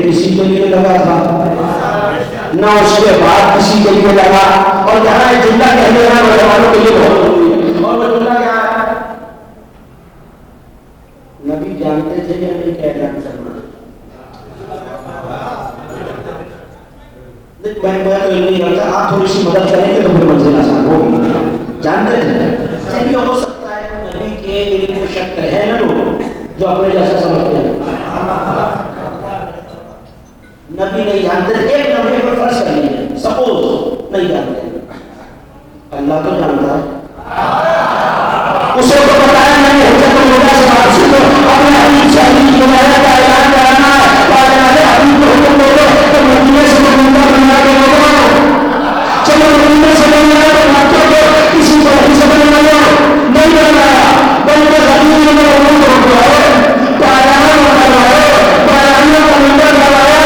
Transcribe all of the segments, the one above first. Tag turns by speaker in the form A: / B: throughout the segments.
A: کسی کے لیے لگا تھا نہ اس کے بعد کسی کے لیے لگا. اور کہنا ہے جملہ کہنے والا نوجوانوں کے لیے بہت ضروری ہے. اور وہ جملہ کیا ہے؟ نبی جانتے تھے یا نہیں کہہ رہا کرنا؟ میں تو نہیں کرتا, آپ تھوڑی سی مدد کریں گے تو پھر منزل آسان ہوگی. جانتے تھے چلیے ہو سکتا ہے نبی کے علم و شک ہے نا لوگ جو اپنے جیسا سمجھتے ہیں. نبی نہیں جانتے, ایک نمبر پر فرض کر لیجیے سپوز نہیں جانتے, اللہ تو جانتا ہے, اسے تو بتایا میں نے حجت اللہ سے واپسی کو اپنے حبیب سے حدیث مبارکہ کا اعلان کرنا ہے. اور حبیب کو حکم دے دو تو مدینے سے مدینہ بنا کے لے جاؤ, چلو مدینے سے مدینہ کو مکہ کو کسی کو حدیث سے بنا لو, نہیں بنایا بلکہ حدیث میں حکم ہو گیا ہے پایانہ بنا ہے, پایانہ کا نمبر لگایا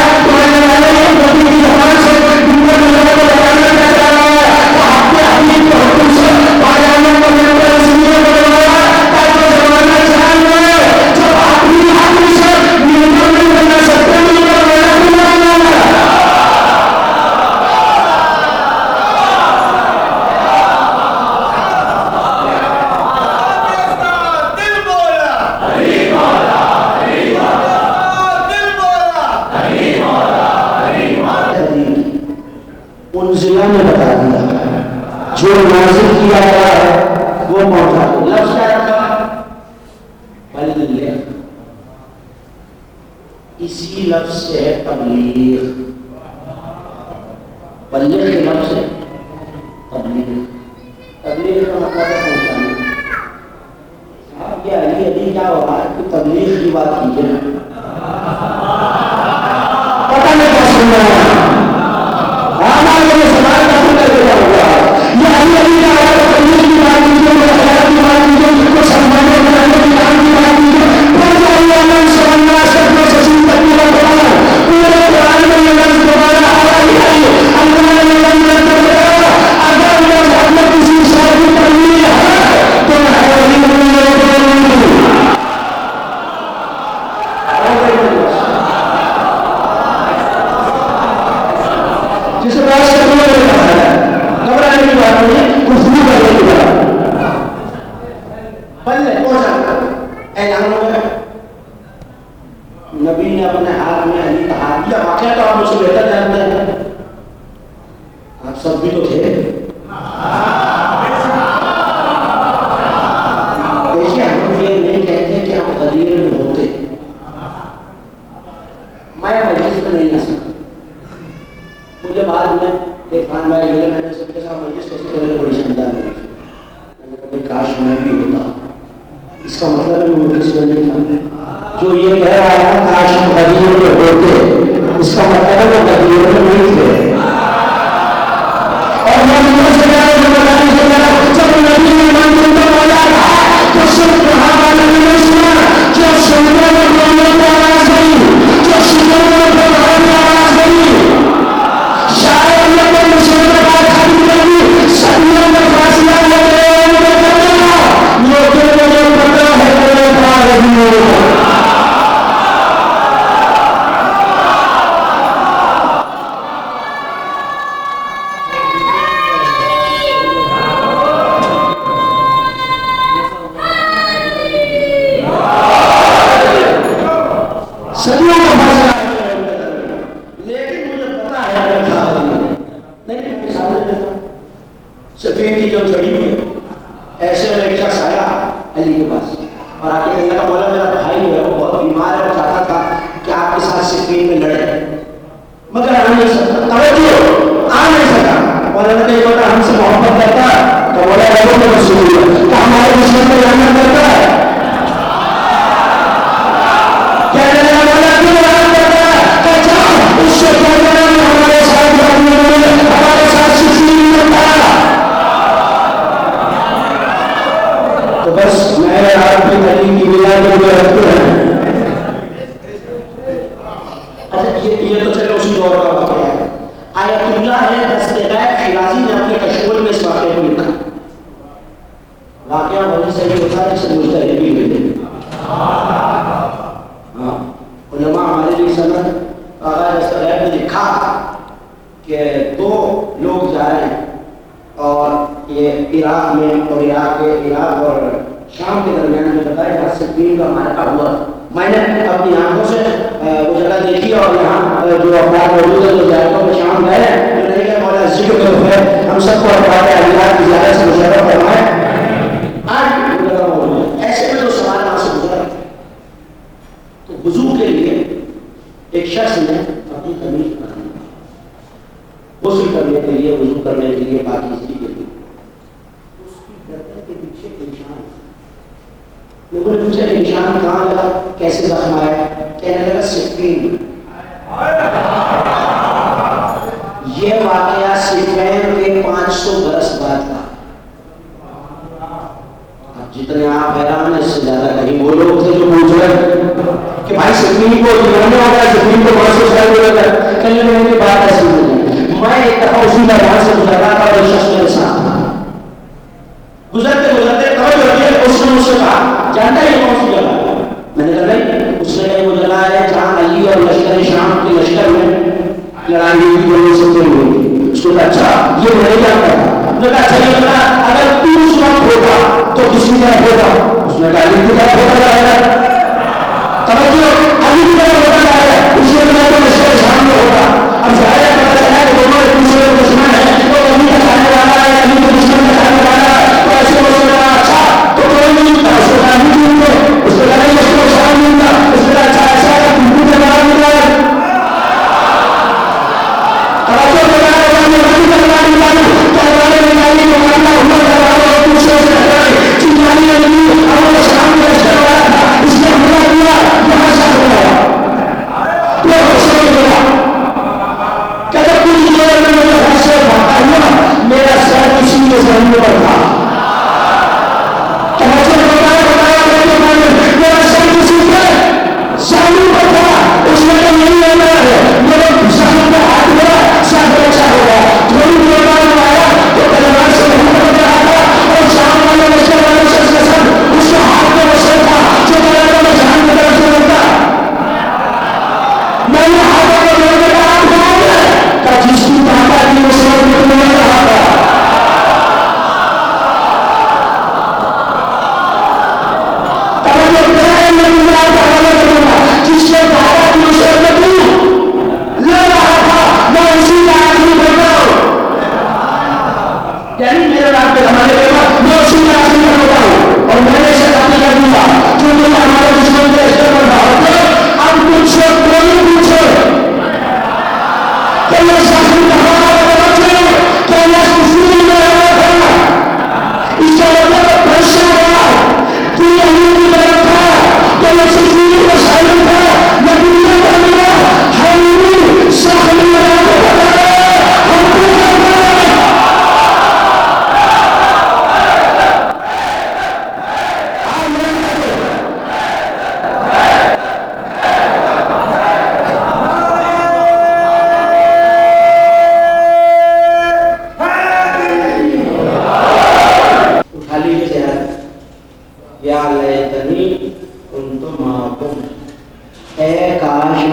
A: واقعہ بنی صحیح ہوتا کہ عراق میں اور عراق اور شام کے درمیان میں بتایا جہاں صفین کا مارکا ہوا. میں نے اپنی آنکھوں سے وہ جگہ دیکھی اور یہاں جو افراد موجود ہیں جو زیارتوں میں شام گئے ہیں جو نہیں گئے مولا ذکر کرو ہے ہم سب کو افراد اللہ کی زیادہ سے مشرف فرمائے. آج وہ جگہ موجود ہے. ایسے میں جو سوال وہاں سے گزرا تو وضو کے لیے ایک شخص نے اپنی قمیض پہنی غسل کرنے کے لیے وضو کرنے کے لیے پاکیزگی کے لیے اس کی گردن کے پیچھے نشان. لوگوں نے پوچھا کہ نشان کہاں لگا کیسے زخم آیا؟ کہنے لگا صفین. یہ واقعہ صفین کے 500 برس بعد کا. جتنے آپ حیران ہیں اس سے زیادہ کہیں وہ لوگ تھے جو پوچھ رہے کہ بھائی صفین کو جانے والا ہے صفین کو 500 سال ہو گیا کہیں لوگوں کی بات ایسی نہیں. میں ایک دفعہ اسی دربار سے گزر رہا تھا اور ایک شخص میرے ساتھ تھا. گزرتے گزرتے توجہ رکھیے اس نے مجھ سے کہا جانتا ہے یہ کون سی جگہ؟ میں نے کہا نہیں. اس نے کہا وہ جگہ ہے جہاں علی اور لشکر شام کے لشکر میں لڑائی ہوئی دونوں سے کوئی ہوئی. اس کو کہا اچھا یہ میں نہیں جانتا تھا. میں نے کہا اچھا یہ بتا اگر تو اس وقت ہوگا تو کس کی طرف ہوگا؟ اس نے کہا علی کی طرف ہوتا جائے گا. توجہ علی کی طرف ہوتا جائے گا. اس نے کہا تو لشکر شام میں ہوگا. اب ظاہر پتا چلا کہ دونوں ایک دوسرے کو دشمن ہے تو علی کا چاہنے والا ہے علی کو دشمن کا چاہنے والا ہے. تو ایسے وہ سوچ رہا اچھا تو کوئی نہیں تھا. اس کو کہا نہیں ملتے. اس کو کہا نہیں اس کو شام نہیں تھا. اس کو کہا اچھا ایسا ہے کہ مجھے نام ملا ہے. توجہ بنا رہے ہیں علی کا نام ملا ہے. کہلانے میں علی کو ماننا ہوا کروانا ایک دوسرے سے کرائے چنانی علی اور شام کا اشتر والا تھا. اس نے حملہ کیا یہاں سے ہو گیا یہ حسن گیا. کہتا کچھ دیر میں مجھے حسن بھاگا ہوا میرا سر کسی کے ذہن پر تھا. میرا سر کسی کے ذہن پر تھا. اس نے کہا نہیں لینا ہے. میرے ذہن پہ ہاتھ گیا سر اچھا ہو گیا. تھوڑی دیر بعد آیا تو تلوار سے نہیں پڑ رہا تھا اور شام والے لشکر والے شخص کے ساتھ اس کے ہاتھ میں وسل تھا جو میرا میں جہان کی طرف سے ہوتا. میں نے ہاتھوں کو لوگوں کا ہاتھ بنایا کہ جس کی طاقت کی وسیلت میں تمہیں رہا تھا. جس کے طاقت کی وسیلت میں تم لے رہا تھا میں اسی کا آخری بنتا ہوں. یعنی میرے رات کے زمانے میں اسی کا آخری بنتا ہوں اور میں نے اسے قتل کر دیا کیونکہ ہمارے دشمن کے اشتر پر بہت ہے. اب کچھ سے کوئی پوچھے کہ یہ شخصی کہاں بچے کہ یہ کسی میں رہا تھا. اس کا مطلب پریشہ ہوا کہ یہ علی کی طرف تھا کہ یہ سفیر کا شاعر تھا. نبی کا ملا ہم سخت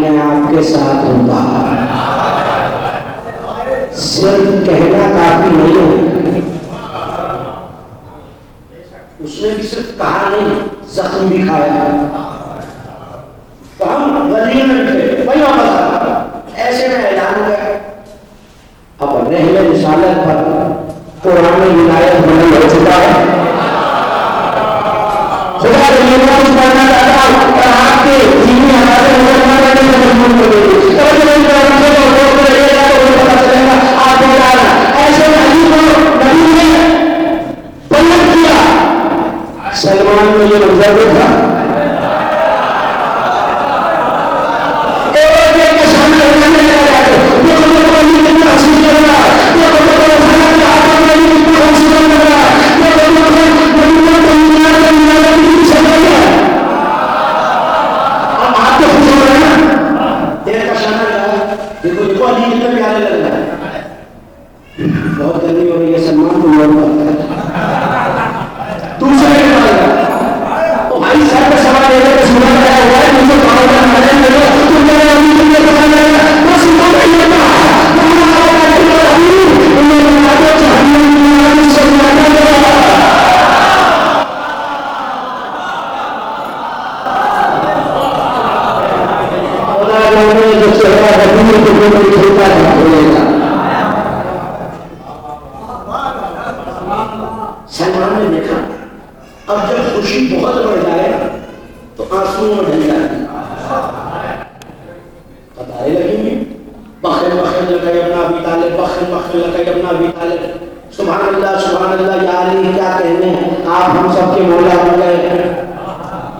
A: میں ہم کو ساتھ ہوتا. صرف کہنا کافی نہیں ہے. اس نے بھی صرف کہا نہیں زخم بھی کھایا. تو ہم غنیمت تھے وہی واپس آتا. ایسے میں اعلان ہو گیا اب رحلہ رسالت پر قرآن ولایت بنی ہو چکا ہے. خدا یہ کچھ کرنا چاہتا ہوں اور آپ کے دینی ہمارے مسلمان کرنے سے مجبور کر دے گی. سلمان میں یہ منظر دیکھا بہت گرمی ہو رہی ہے. سلمان کو دوسرے بھائی صاحب کا سوال یہ ہے کہ سنا گیا ہوا ہے مجھے پاؤں کا نے دیکھا اب جب خوشی بہت بڑھ جائے تو آنسو میں ڈھل جاتی قطاریں لگیں گی، بخل بخل لگے ابن ابی طالب، بخل بخل لگے ابن ابی طالب، سبحان اللہ یا علی کیا کہنے آپ ہم سب کے مولا ہو گئے.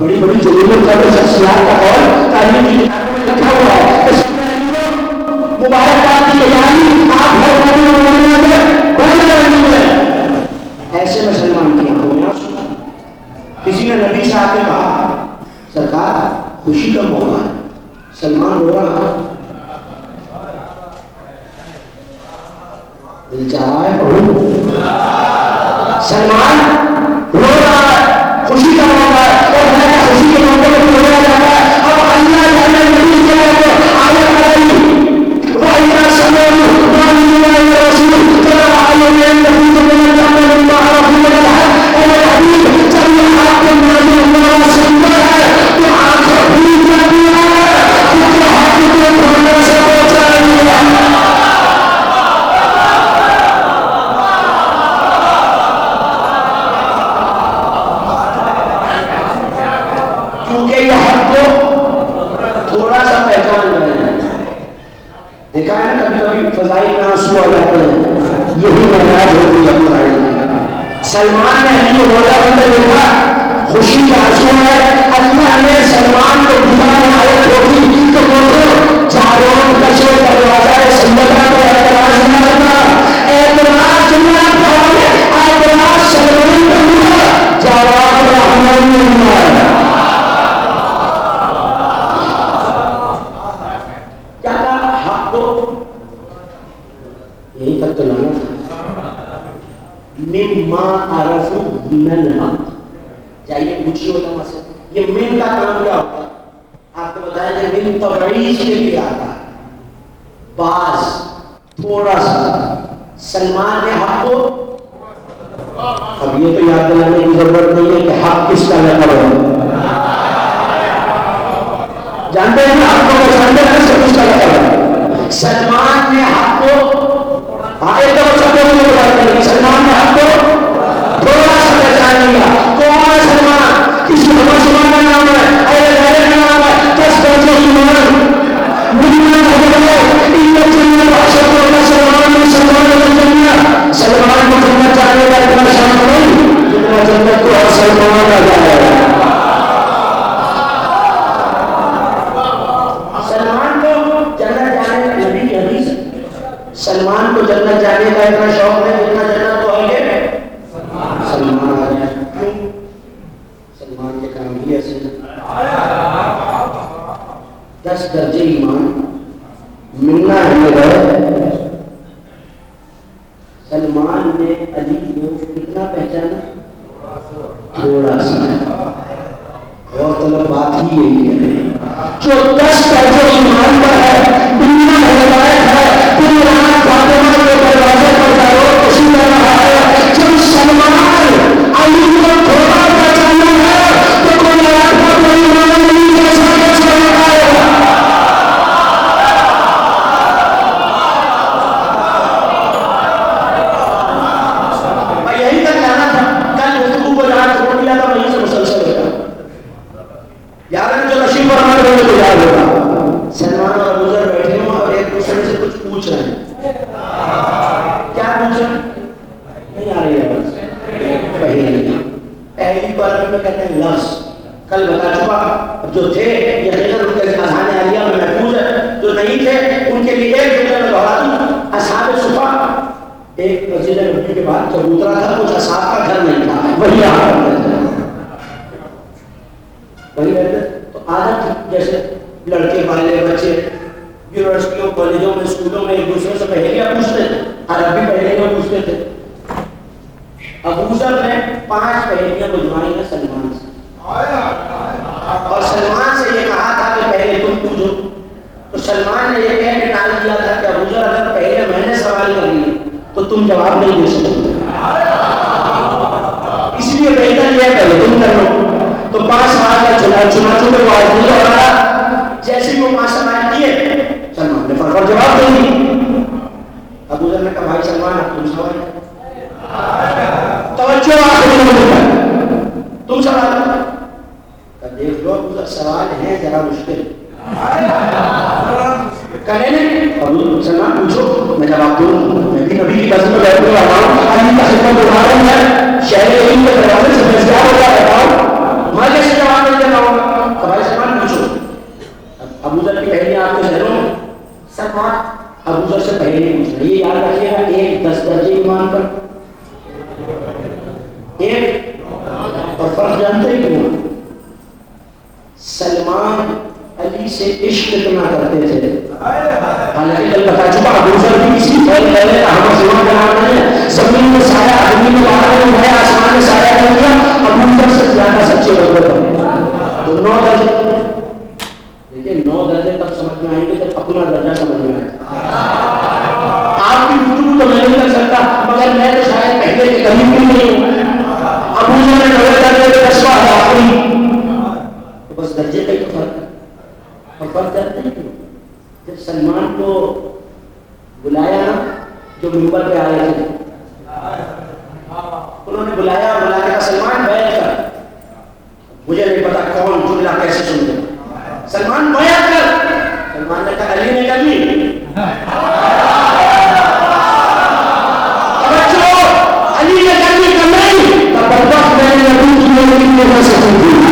A: بڑی بڑی ضرورت والے شخصیات کا قول تعلیم کی کتابوں میں لکھا ہوا ہے. مبارکباد کی تیاری آپ ہر ایسے میں سلمان کی آنکھوں میں آنسو. کسی نے نبی صاحب نے کہا سرکار خوشی کا موقع ہے، سلمان رو رہا دل چاہا ہے سلمان رو رہا ہے، خوشی کا موقع ہے اور میں خوشی کے موقع میں رویا جاتا ہے. اب اللہ تعالی نبی سے آیت آئی وَإِذَا سَمِعُوا مَا أُنزِلَ إِلَى الرَّسُولِ تَرَى أَعْيُنَهُمْ تَفِيضُ مِنَ الدَّمْعِ مِمَّا عَرَفُوا مِنَ الْحَقِّ. اے حبیب جب یہ حق کو نازل اللہ سنتا ہے تو آنکھیں بھول جاتی ہے کیونکہ حق کو بھولنے سے بچا نہیں ہے. کیونکہ یہ حق کو تھوڑا سا پہچان رہے ہیں. دیکھا ہے نا کبھی کبھی فضائی میں آنسو آ جاتے ہیں، یہی معراج ہوتی ہے فضائی میں. سلمان نے علی کو روزہ بندے دیکھا، خوشی کا آنسو ہے. اللہ نے سلمان کو دنیا آیت ہوگی تو بولو چاروں کشے دروازہ سنبھلنا کو اعتراض نہ کرنا. اعتراض نہ کرنا، اعتراض سلمان کا ہوا، جواب رحمان نے ہوا. یہی تک تو لانا تھا. مما عرفوا من الحق، چاہیے پوچھیے ہوتا سے یہ من کا کام کیا ہوتا ہے؟ آپ کو بتایا کہ من تبعیض کے لیے آتا ہے، بعض تھوڑا سا. سلمان نے حق کو، اب یہ تو یاد دلانے کی ضرورت نہیں ہے کہ حق کس کا لقب ہے. جانتے ہیں حق کو جانتے ہیں سب کس کا لقب ہے. سلمان نے حق کو سلمان نے حق کو تھوڑا سا پہچان لیا. کون ہے سلمان؟ کسی مسلمان کا نام ہے، اہل کا نام ہے، 10 درجے ایمان سلمان کو جنت جانے کا اتنا شان نہیں جتنا جنت کو ہر سلمان آ جائے. سلمان کو جنت جانے کا نبی کی حدیث ہے. سلمان کو جنت جانے کا اتنا شوق ہے جتنا جنت کو آگے سلمان آ جائے. کیوں؟ سلمان کے کام بھی ایسے 10 درجے ایمان ملنا ہے. سلمان نے علی کو کتنا پہچانا؟ تھوڑا سا. اور طلب بات ہی یہی ہے جو 10 درجے ایمان پر ہے، دنیا ہدایت ہے، پوری رات فاطمہ کے دروازے پر دارو خوشی کر رہا ہے. جب سلمان علی کو تھوڑا پہچانا ہے تو کوئی آتا کوئی ایمان نہیں جیسا کیسا لگا ہے. میں یہی تک جانا تھا. کل گفتگو کو جہاں چھوڑ دیا تھا وہیں سے مسلسل ہوتا یار جو نشیب پر ہمارے ہونے کو یاد ہوگا. سلمان اور ابو ذر بیٹھے ہوں اور ایک دوسرے سے کچھ پوچھ رہے ہیں. کیا پوچھ رہے ہیں؟ نہیں آ رہی ہے پہلی بار میں کہتے ہیں لفظ کل بتا چکا. جو تھے یقیناً ان کے اذہان عالیہ میں محفوظ ہے، جو نہیں تھے ان کے لیے ایک جملہ میں دہرا دوں. اصحاب صفا ایک مسجد نبوی کے بعد جب اترا تھا کچھ اصحاب کا گھر نہیں تھا، وہی آ وہی رہتے. تو عادت جیسے لڑکے والے بچے یونیورسٹیوں کالجوں میں اسکولوں میں ایک دوسرے سے پہلیاں پوچھتے تھے، عربی پہلیاں پوچھتے تھے. ابو ذر نے 5 پہلیاں بجوائی ہیں سلمان سے اور سلمان سے یہ کہا تھا کہ پہلے تم پوچھو. تو سلمان نے یہ کہہ کے ٹال دیا تھا کہ ابو ذر اگر پہلے میں نے سوال کر لیا تو تم جواب نہیں دے سکتے، اس لیے بہتر یہ پہلے تم کر لو. تو 5 سوال کا چنانچہ میں وہ آدمی ہو رہا جیسے وہ 5 سوال کیے سلمان نے فٹافٹ جواب دے دی. ابو ذر نے کہا بھائی سلمان اب تم سوال توجہ تم سوال دیکھ لو سوال ہے ذرا مشکل کرنے سلمان پوچھو میں جواب دوں میں بھی نبی کی قسم بیٹھنے والا ہوں علی کا خدمت ادھارن ہے شہر علم کے دروازے سے دستیاب ہو جا رہا ہوں میں کیسے جواب نہیں دیتا ہوں بھائی سلمان پوچھو ابو ذر کی پہلی آپ کے شہروں میں سب بات ابو ذر سے پہلے نہیں پوچھنا یہ یاد رکھیے گا ایک 10 درجے ایمان پر ایک اور فرق جانتے ہی کیوں سلمان علی سے عشق اتنا کرتے تھے حالانکہ کل بتا چکا ابو ذر بھی کسی فیل پہلے احمد زمان کا نام نہیں ہے زمین میں سایہ آدمی میں باہر میں ہے آسمان میں سایہ کر دیا ابو ذر سے زیادہ سچے ہوتے تھے تو 9 درجے دیکھیں 9 درجے تب سمجھ میں آئیں گے جب اپنا درجہ سمجھ میں آئے آپ کی گفتگو تو میں نہیں کر سکتا مگر میں تو شاید پہلے کے قریب بھی نہیں ہوں ابو ذر نے 9 درجے کے 10واں آخری تو بس درجے کا ہی تو فرق ہے اور فرق کرتے ہیں جب سلمان کو بلایا جو منبر پہ آئے تھے انہوں نے بلایا اور بلا کے سلمان بیعت کر مجھے نہیں پتا کون جملہ کیسے سنتے سلمان بیعت کر سلمان نے کہا علی نے کر لی علی نے کر لی کہ نہیں تب بدبخت میں نے نبی کی نبی کو نہ سکوں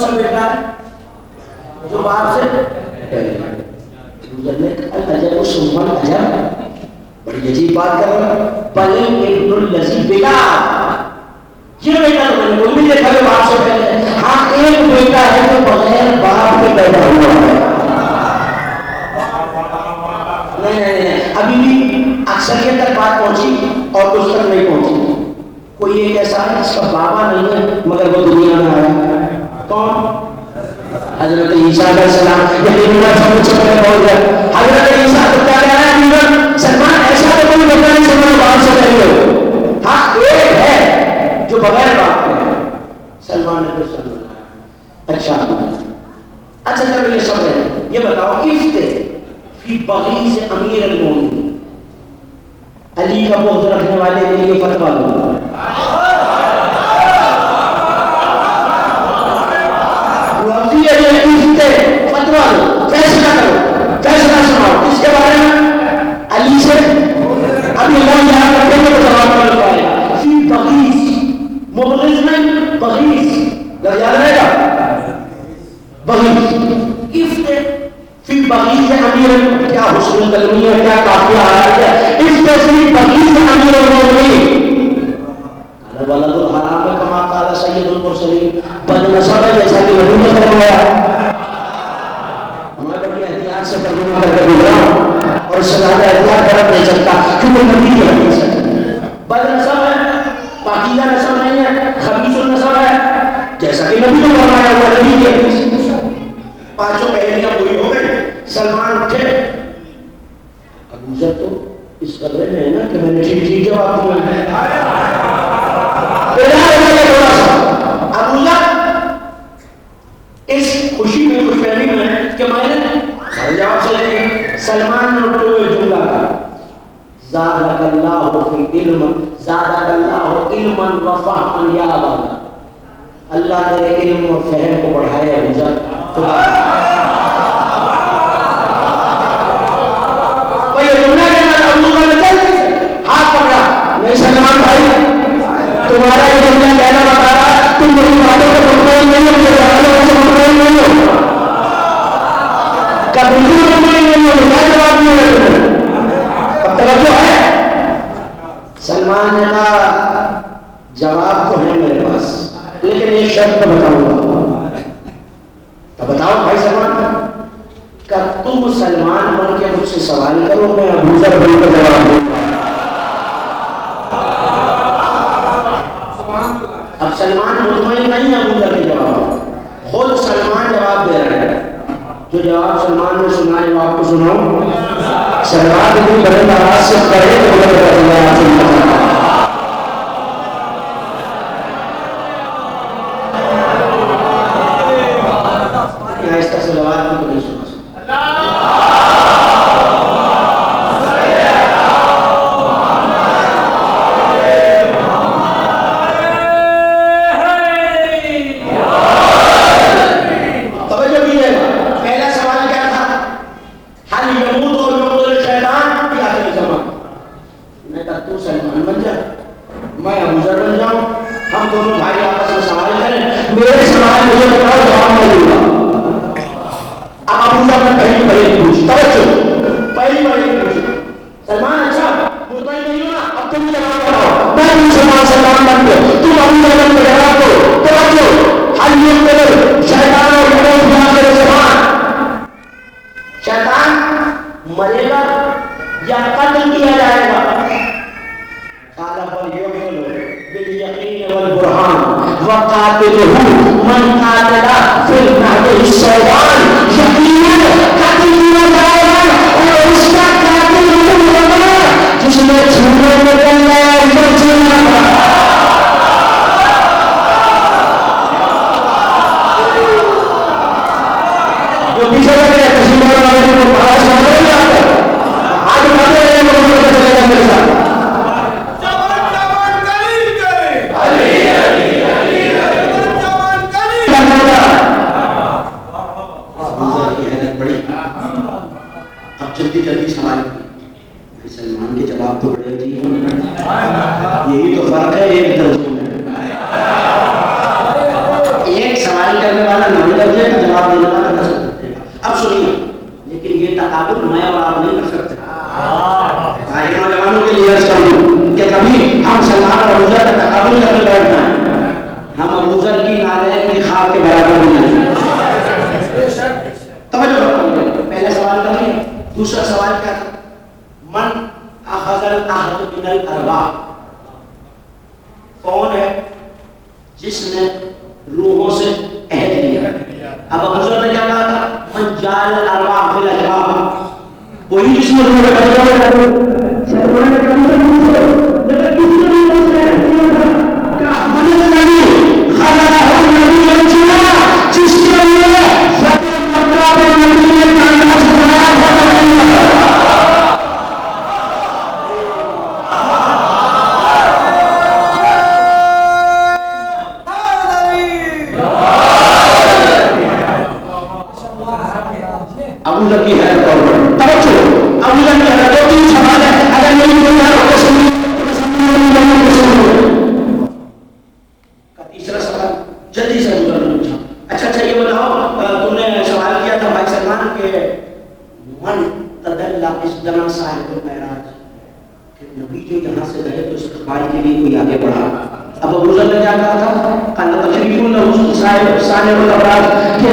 A: سا بیٹا ہے جو باپ سے عجب و سبحان عجب، بڑی عجیب بات کر رہا ہے، بل ابن الذی بلا، یہ بیٹا تو میں نے کوئی بھی دیکھا جو باپ سے پہلے، ہاں ایک بیٹا ہے جو بغیر باپ کے پیدا ہوا ہے۔ نہیں، ابھی بھی اکثریت تک بات پہنچی اور اس تک نہیں پہنچی۔ کوئی ایک ایسا ہے جس کا بابا نہیں ہے مگر وہ دنیا میں آیا، کون؟ حضرت عیسیٰ علیہ السلام۔ حضرت عیسیٰ تو کیا کہہ رہا ہے سلمان؟ ایسا تو کوئی بندہ نہیں سلمان باپ سے پہلے ہو، ہاں ایک ہے جو بغیر باپ کے ہے، سلمان نے تو سلمان۔ اچھا چلو یہ سب ہے، یہ بتاؤ افتے فی بغیض امیر المومنین، علی کا بغض رکھنے والے کے لیے فتویٰ دو۔ فتویٰ دو، فیصلہ کرو، فیصلہ سناؤ اس کے بارے میں علی سے۔ ابھی اللہ یہاں رکھیں گے تو جواب مل پائے گا۔ فی بغیض، مبغض میں بغیض، یاد رہے گا بغیض۔ افتے فی بغیض امیر، کیا حسن کلمی ہے، کیا کافی آیات ہے، افتے فی بغیض امیر المومنین۔ ولد الحرام کما قال سید المرسلین، بد نسب ہے جیسا کہ نبی نے فرمایا۔ میں بڑی احتیاط سے ترجمہ کر کے بول رہا ہوں اور اس سے زیادہ احتیاط کر نہیں سکتا کیونکہ نبی کی حدیث ہے۔ بد نسب ہے، پاکیزہ نسب نہیں ہے، خبیث النسب ہے جیسا کہ نبی نے فرمایا ہوا، نبی کی حدیث۔ پانچوں پہلیاں پوری ہو گئی، سلمان اٹھے، ابو ذر تو اس قدرے میں ہے نا کہ میں نے ٹھیک جواب دیا ہے۔ ابو ذر اس خوشی میں خوش فہمی میں کہ میں نے جواب سے لیں، سلمان نے اٹھتے ہوئے جملہ کہا، زادک اللہ فی علم، زادک اللہ علما و فہما یا ابا ذر، اللہ تیرے علم و فہم کو بڑھائے ابو ذر۔ سلمان بھائی تمہارا یہ جملہ کہنا بتا رہا ہے تم میری باتوں کو مطمئن نہیں ہو، مجھے باتوں سے مطمئن نہیں ہو، کبھی مطمئن نہیں ہو، کیا جواب نہیں ہے تمہیں؟ اب توجہ ہے؟ سلمان نے کہا جواب تو ہے میرے پاس لیکن ایک شرط بتاؤں گا۔ تو بتاؤ بھائی سلمان، کہ تم سلمان بن کے مجھ سے سوال کرو، میں ابو ذر بن کے جواب دوں گا۔ اب سلمان مطمئن نہیں ہے ابو ذر کے جواب، خود سلمان جواب دے رہے ہیں۔ جو جواب سلمان نے سنا ہے وہ آپ کو سناؤ۔ سلمان اتنی بڑے آواز سے پڑھے تو آہستہ سے جواب کو نہیں سنا سکتا۔ سلمان کے جواب تو بڑے عجیب ہیں، یہی تو فرق ہے ایک درجے میں۔ ایک سوال کرنے والا حملہ کر دیا تو جواب دینا نہ کر سکتے. اب سنیے لیکن یہ تقابل میں اور آپ نہیں کر سکتے. آئے نوجوانوں کے لیے عرض کروں کہ کبھی ہم سلمان اور ابوذر کا تقابل کر کے بیٹھنا ہے. ہم ابوذر کی نالے کی خاک کے برابر نہیں ہیں. توجہ کرو. پہلا سوال کر لیں. دوسرا سوال کیا تھا؟ من اخذ العہد من الارواح. کون ہے جس نے روحوں سے عہد لیا؟ اب ابوذر نے کیا کہا تھا؟ من جعل الارواح فی الاجساد. وہی جس نے روح بدلا سرور نے کہا لیکن کسی نے نہیں پوچھا کہ احمد نبی خلقہ النبی الجنا جس کے لیے ذات مطلب نبی نے کائنات بنایا ابو ذر کی حیرت اور توجہ. ابو ذر کی حیرت. دو تین سوال ہے اگر میری کوئی ہے تو سنیے. کا تیسرا سوال جلدی سے ابو ذر نے پوچھا. اچھا یہ بتاؤ تم نے سوال کیا تھا بھائی سلمان کے من تدل اصدنا صاحب المعراج کہ نبی جو یہاں سے گئے تو استقبال کے لیے کوئی آگے بڑھا. اب ابو ذر نے کیا کہا تھا؟ قال تشریف الرسول صاحب الابراج کہ